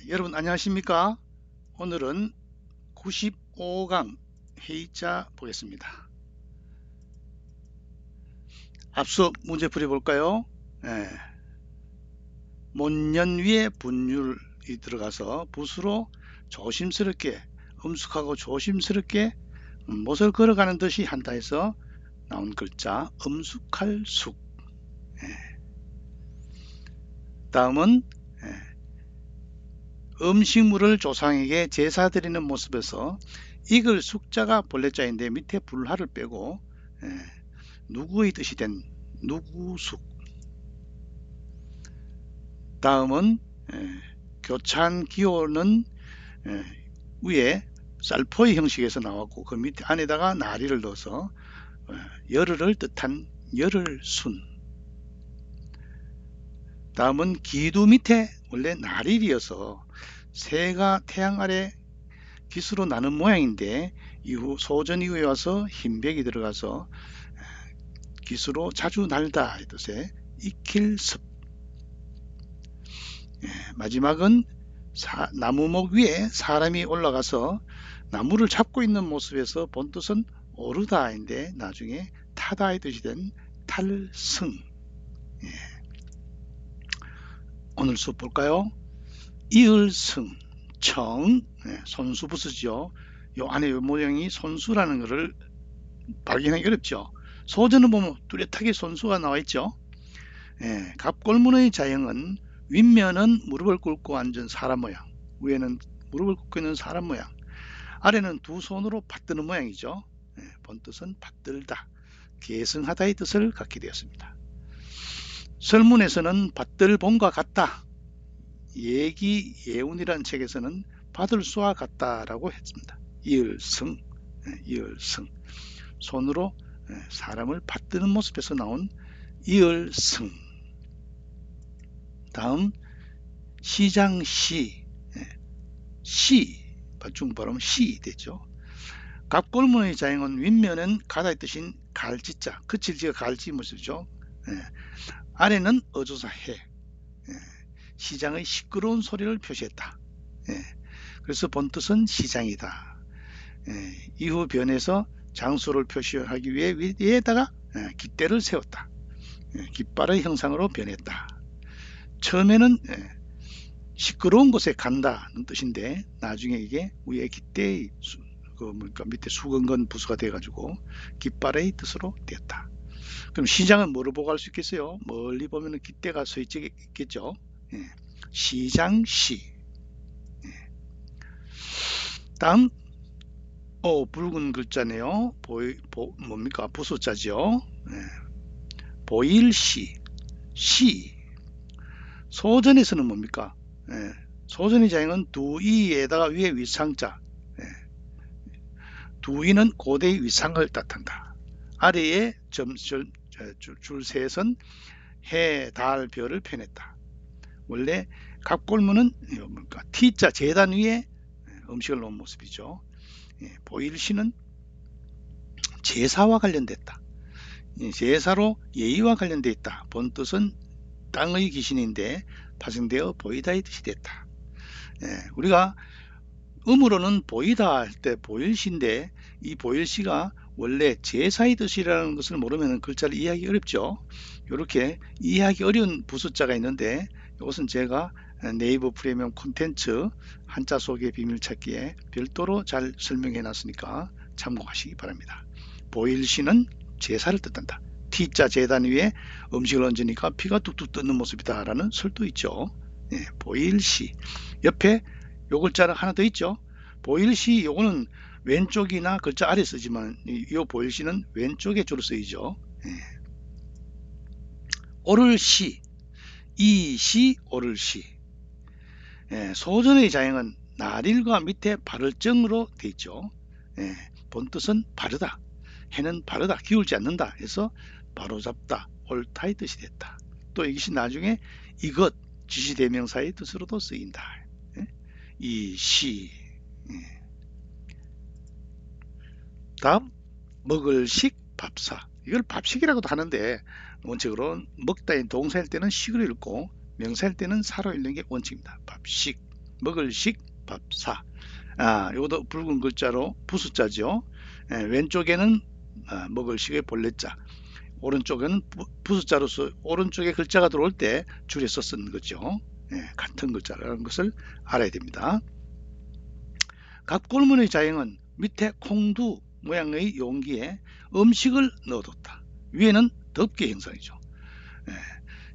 여러분 안녕하십니까? 오늘은 95강 회의자 보겠습니다. 앞서 문제 풀이볼까요? 못년 위에 분율이 들어가서 붓으로 조심스럽게 엄숙하고 조심스럽게 못을 걸어가는 듯이 한다 해서 나온 글자 엄숙할 숙. 다음은 음식물을 조상에게 제사 드리는 모습에서 익을 숙자가 본래자인데 밑에 불하를 빼고 누구의 뜻이 된 누구숙. 다음은 교찬 기호는 위에 쌀포의 형식에서 나왔고 그 밑에 안에다가 나리를 넣어서 열흘을 뜻한 열흘순. 다음은 기두 밑에 원래 나릴이어서 새가 태양 아래 기수로 나는 모양인데 이후 소전 이후에 와서 흰백이 들어가서 기수로 자주 날다 이 뜻의 익힐습. 마지막은 나무목 위에 사람이 올라가서 나무를 잡고 있는 모습에서 본뜻은 오르다인데 나중에 타다의 뜻이 된 탈승. 오늘 수업 볼까요? 이을승, 청, 손수 부수죠. 요 안에 요 모양이 손수라는 것을 발견하기 어렵죠. 소전을 보면 뚜렷하게 손수가 나와 있죠. 갑골문의 자형은 윗면은 무릎을 꿇고 앉은 사람 모양, 위에는 무릎을 꿇고 있는 사람 모양, 아래는 두 손으로 받드는 모양이죠. 본뜻은 받들다, 계승하다의 뜻을 갖게 되었습니다. 설문에서는 받들본과 같다, 예기 예운이라는 책에서는 받을 수와 같다라고 했습니다. 이을승, 이을승, 손으로 사람을 받드는 모습에서 나온 이을승. 다음 시장시, 시, 발중 발음 시 되죠. 갑골문의 자형은 윗면은 가다의 뜻인 갈지자, 그칠지가 갈지 모습이죠. 아래는 어조사 해, 시장의 시끄러운 소리를 표시했다. 그래서 본뜻은 시장이다. 이후 변해서 장소를 표시하기 위해 위에다가 깃대를 세웠다. 깃발의 형상으로 변했다. 처음에는 시끄러운 곳에 간다는 뜻인데 나중에 이게 위에 깃대의 밑에 수건건 부수가 돼가지고 깃발의 뜻으로 되었다. 그럼 시장은 뭐를 보고 알 수 있겠어요? 멀리 보면 깃대가 서 있겠죠. 시장시. 다음 붉은 글자네요. 뭡니까? 부소자죠. 보일시, 시. 소전에서는 뭡니까? 소전의 자형은 두이에다가 위에 위상자. 두이는 고대의 위상을 뜻한다. 아래에 줄셋은 해, 달, 별을 표현했다. 원래 갑골문은 T자 재단 위에 음식을 놓은 모습이죠. 보일시는 제사와 관련됐다. 제사로 예의와 관련되어 있다. 본뜻은 땅의 귀신인데 파생되어 보이다의 뜻이 됐다. 우리가 음으로는 보이다 할 때 보일시인데 이 보일시가 원래 제사의 뜻이라는 것을 모르면 글자를 이해하기 어렵죠. 이렇게 이해하기 어려운 부숫자가 있는데 이것은 제가 네이버 프리미엄 콘텐츠 한자 속의 비밀 찾기에 별도로 잘 설명해 놨으니까 참고하시기 바랍니다. 보일시는 제사를 뜻한다. T자 재단 위에 음식을 얹으니까 피가 뚝뚝 뜨는 모습이다 라는 설도 있죠. 보일시 옆에 요 글자가 하나 더 있죠. 보일시 요거는 왼쪽이나 글자 아래 쓰지만 이 보일시는 왼쪽에 주로 쓰이죠. 오를시, 이시, 오를시. 소전의 자형은 나릴과 밑에 발을정으로 되어 있죠. 본뜻은 바르다, 해는 바르다, 기울지 않는다 해서 바로잡다, 옳다의 뜻이 됐다. 또 이것이 나중에 이것, 지시대명사의 뜻으로도 쓰인다. 이시. 다음 먹을식, 밥사. 이걸 밥식이라고도 하는데 원칙으로 먹다인 동사일 때는 식으로 읽고 명사일 때는 사로 읽는 게 원칙입니다. 밥식. 먹을 식 밥사. 요것도 붉은 글자로 부숫자죠. 왼쪽에는 먹을 식의 본래자, 오른쪽에는 부숫자로서 오른쪽에 글자가 들어올 때 줄여서 쓴 거죠. 같은 글자라는 것을 알아야 됩니다. 갑골문의 자형은 밑에 콩두 모양의 용기에 음식을 넣어뒀다. 위에는 덮개 형상이죠.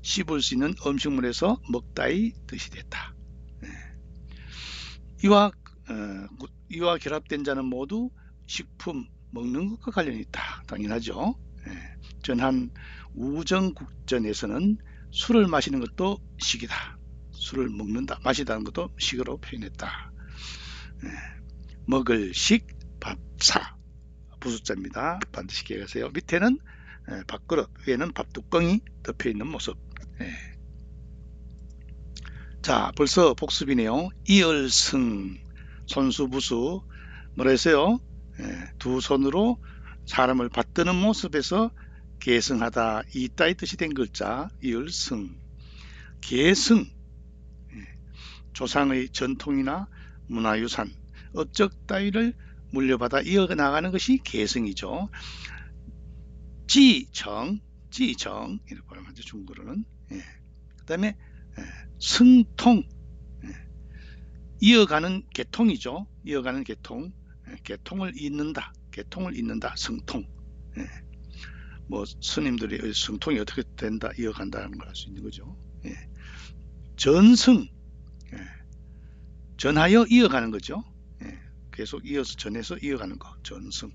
씹을 수 있는 음식물에서 먹다의 뜻이 됐다. 이와 결합된 자는 모두 식품 먹는 것과 관련이 있다. 당연하죠. 전한 우정국전에서는 술을 마시는 것도 식이다. 술을 먹는다, 마시다는 것도 식으로 표현했다. 먹을 식 밥사, 부숫자입니다. 반드시 기억하세요. 밑에는 밥그릇, 위에는 밥뚜껑이 덮여 있는 모습. 자, 벌써 복습이네요. 이얼승, 손수부수, 뭐라 했어요? 두 손으로 사람을 받드는 모습에서 계승하다, 있다의 뜻이 된 글자 이얼승. 계승, 조상의 전통이나 문화유산, 업적 따위를 물려받아 이어나가는 것이 계승이죠. 지정 이렇게 보면 중국어로는. 그 다음에 승통, 이어가는 계통이죠. 이어가는 계통, 계통을 잇는다, 승통. 뭐 스님들이 승통이 어떻게 된다, 이어간다는 걸 알 수 있는 거죠. 전승, 전하여 이어가는 거죠. 계속 이어서 전해서 이어가는 거, 전승.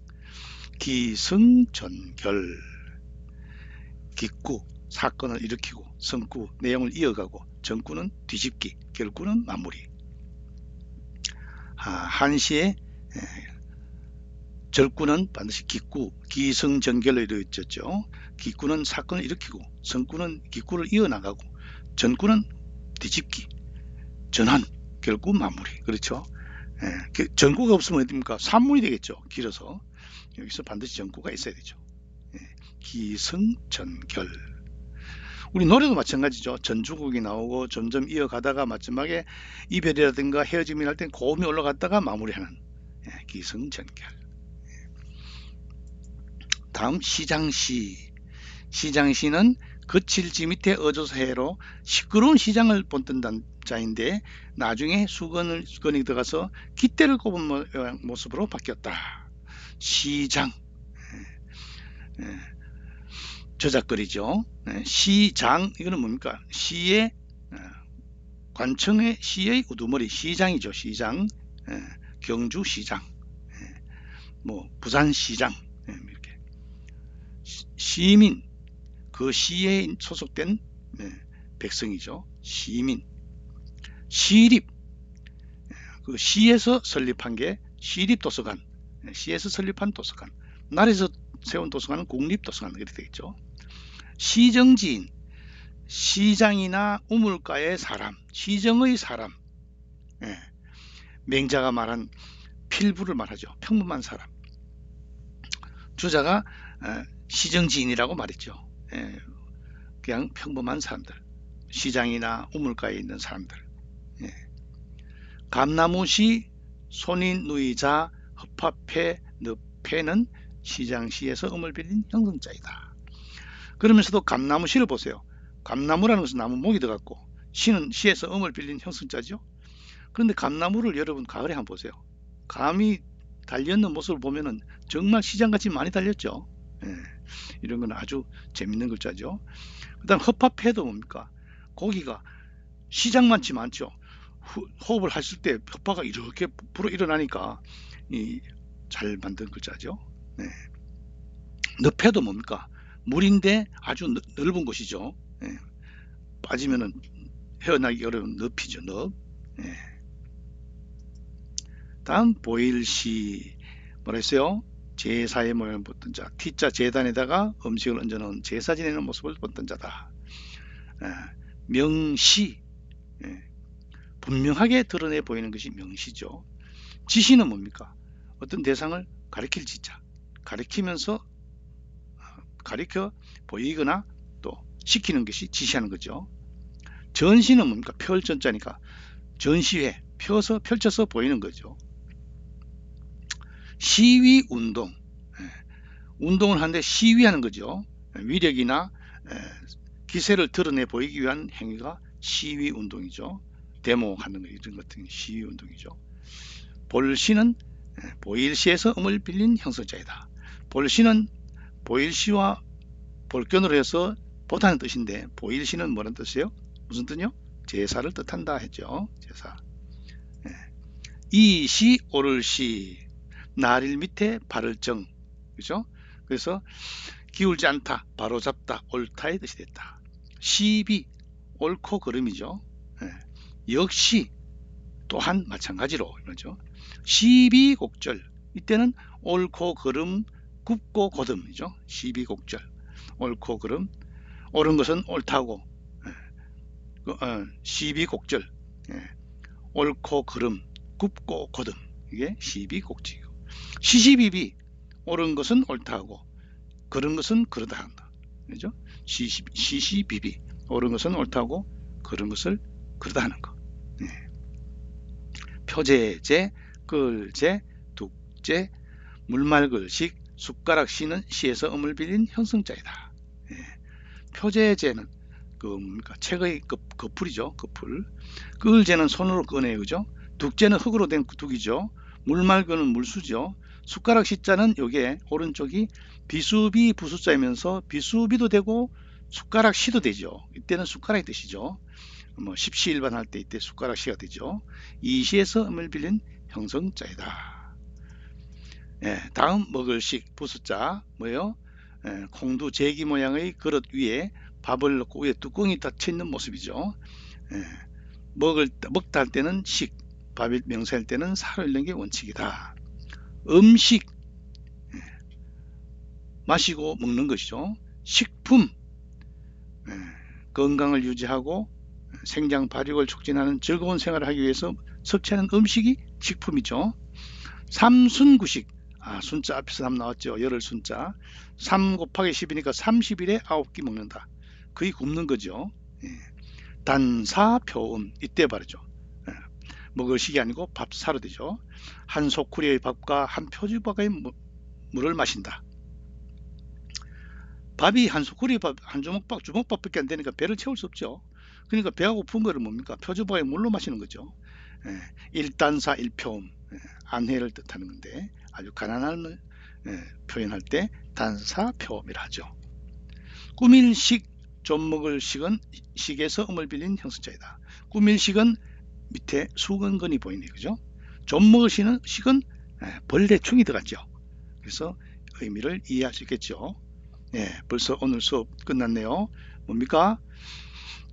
기승전결, 기구, 사건을 일으키고, 성구, 내용을 이어가고, 전구는 뒤집기, 결구는 마무리. 한시에 절구는 반드시 기구, 기승전결로 이루어졌죠. 기구는 사건을 일으키고, 성구는 기구를 이어나가고, 전구는 뒤집기, 전환, 결구, 마무리. 그렇죠. 전구가 없으면 어딥니까? 산문이 되겠죠. 길어서. 여기서 반드시 전구가 있어야 되죠. 기승전결. 우리 노래도 마찬가지죠. 전주곡이 나오고 점점 이어가다가 마지막에 이별이라든가 헤어짐이 날 땐 고음이 올라갔다가 마무리하는 기승전결. 다음 시장시. 시장시는 거칠지 밑에 어조서해로 시끄러운 시장을 본뜬 자인데 나중에 수건이 들어가서 깃대를 꼽은 모습으로 바뀌었다. 시장, 저작거리죠. 시장, 이거는 뭡니까? 시의 관청의 시의 우두머리, 시장이죠. 시장, 경주시장, 뭐 부산시장, 이렇게. 시민, 그 시에 소속된 백성이죠. 시민. 시립, 그 시에서 설립한 게 시립도서관, 시에서 설립한 도서관, 나라에서 세운 도서관은 국립도서관, 이렇게 되겠죠. 시정지인, 시장이나 우물가의 사람, 시정의 사람, 맹자가 말한 필부를 말하죠. 평범한 사람. 주자가 시정지인이라고 말했죠. 그냥 평범한 사람들, 시장이나 우물가에 있는 사람들. 감나무시, 손인누이자, 흡합회, 늪회는 시장시에서 음을 빌린 형성자이다. 그러면서도 감나무시를 보세요. 감나무라는 것은 나무 목이 들어갔고, 시는 시에서 음을 빌린 형성자죠. 그런데 감나무를 여러분 가을에 한번 보세요. 감이 달려있는 모습을 보면은 정말 시장같이 많이 달렸죠. 이런 건 아주 재밌는 글자죠. 그 다음 흡합회도 뭡니까? 고기가 시장만치 많죠. 호흡을 하실 때 혓바가 이렇게 불어 일어나니까 잘 만든 글자죠. 늪회도 뭡니까? 물인데 아주 넓은 곳이죠. 빠지면은 헤어나기 어려운 늪이죠. 늪. 다음 보일시, 뭐라 했어요? 제사의 모양을 본뜬 자, T자 제단에다가 음식을 얹어놓은 제사 지내는 모습을 본뜬 자다. 명시, 분명하게 드러내 보이는 것이 명시죠. 지시는 뭡니까? 어떤 대상을 가리킬 지자, 가리키면서 가리켜 보이거나 또 시키는 것이 지시하는 거죠. 전시는 뭡니까? 표을전자니까 전시회, 펼쳐서 보이는 거죠. 시위 운동, 운동을 하는데 시위하는 거죠. 위력이나 기세를 드러내 보이기 위한 행위가 시위 운동이죠. 데모하는 거 이런 같은 시위 운동이죠. 볼시는 보일시에서 음을 빌린 형성자이다. 볼시는 보일시와 볼견으로 해서 보다는 뜻인데 보일시는 뭐라는 뜻이에요? 무슨 뜻이요? 제사를 뜻한다 했죠. 제사. 이시 오를시 날일 밑에 바를 정, 그죠? 그래서 기울지 않다, 바로잡다, 옳다의 뜻이 됐다. 시비 옳고 그름이죠. 역시 또한 마찬가지로 이거죠. 시비곡절 이때는 옳고 그름, 굽고 고듬이죠. 시비곡절 옳고 그름, 옳은 것은 옳다고, 시비곡절, 옳고 그름, 굽고 고듬, 이게 시비곡절이고, 시시비비 옳은 것은 옳다고 그른 것은 그르다 한다. 그죠? 시시비비 옳은 것은 옳다고 그른 것을 그르다 하는 거. 표제제, 끌제, 둑제, 물말글식, 숟가락시는 시에서 음을 빌린 형성자이다. 표제제는 책의 거풀이죠. 거풀. 끌제는 손으로 꺼내요. 그죠? 둑제는 흙으로 된 둑이죠. 물말그는 물수죠. 숟가락 시자는 요게 오른쪽이 비수비 부수자이면서 비수비도 되고 숟가락 시도 되죠. 이때는 숟가락의 뜻이죠. 십시일반 할 때 이때 숟가락 시가 되죠. 이 시에서 음을 빌린 형성자이다. 다음 먹을식 부수자 뭐예요? 콩두 제기 모양의 그릇 위에 밥을 넣고 위에 뚜껑이 닫혀 있는 모습이죠. 먹다 할 때는 식, 밥이 명사할 때는 사로 읽는 게 원칙이다. 음식, 마시고 먹는 것이죠. 식품, 건강을 유지하고 생장 발육을 촉진하는 즐거운 생활을 하기 위해서 섭취하는 음식이 식품이죠. 삼순구식, 순자 앞에서 3 나왔죠. 열흘 순자. 3 곱하기 10이니까 30일에 9끼 먹는다. 거의 굶는 거죠. 단사표음, 이때 바르죠. 먹을 식이 아니고 밥사로 되죠. 한 소쿠리의 밥과 한 표주박의 물을 마신다. 밥이 한 소쿠리 밥, 한 주먹밥밖에 안 되니까 배를 채울 수 없죠. 그러니까 배가 고픈 거를 뭡니까? 표주박의 물로 마시는 거죠. 일단사 일표음, 안회를 뜻하는 건데 아주 가난함을 표현할 때 단사표음이라 하죠. 꾸밀식, 좀 먹을 식은 식에서 음을 빌린 형성자이다. 꾸밀식은 밑에 수건근이 보이네요. 그죠? 좀 먹을 식은 벌레충이 들어갔죠. 그래서 의미를 이해할 수 있겠죠. 벌써 오늘 수업 끝났네요. 뭡니까?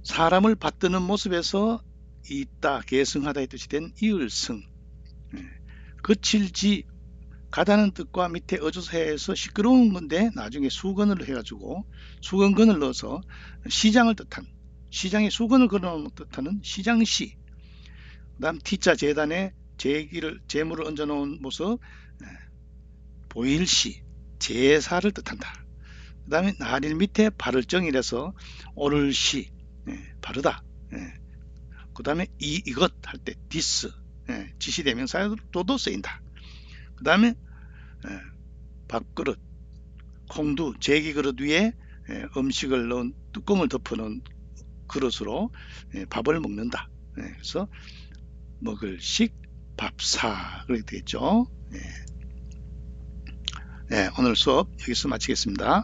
사람을 받드는 모습에서 있다, 계승하다의 뜻이 된 이을승. 거칠지 가다는 뜻과 밑에 어조사에서 시끄러운 건데 나중에 수건을 해가지고 수건근을 넣어서 시장을 뜻한, 시장에 수건을 걸어놓은 뜻하는 시장시. 그 다음 T자 재단에 재물을 얹어 놓은 모습, 보일시, 제사를 뜻한다. 그 다음에 날일 밑에 바를 정이라서 오를시, 바르다. 그 다음에 이것 할 때 디스, 지시대명사로도 쓰인다. 그 다음에 밥그릇, 콩두, 제기그릇 위에 음식을 넣은 뚜껑을 덮어놓은 그릇으로 밥을 먹는다. 그래서 먹을 식, 밥사 그렇게 되겠죠. 오늘 수업 여기서 마치겠습니다.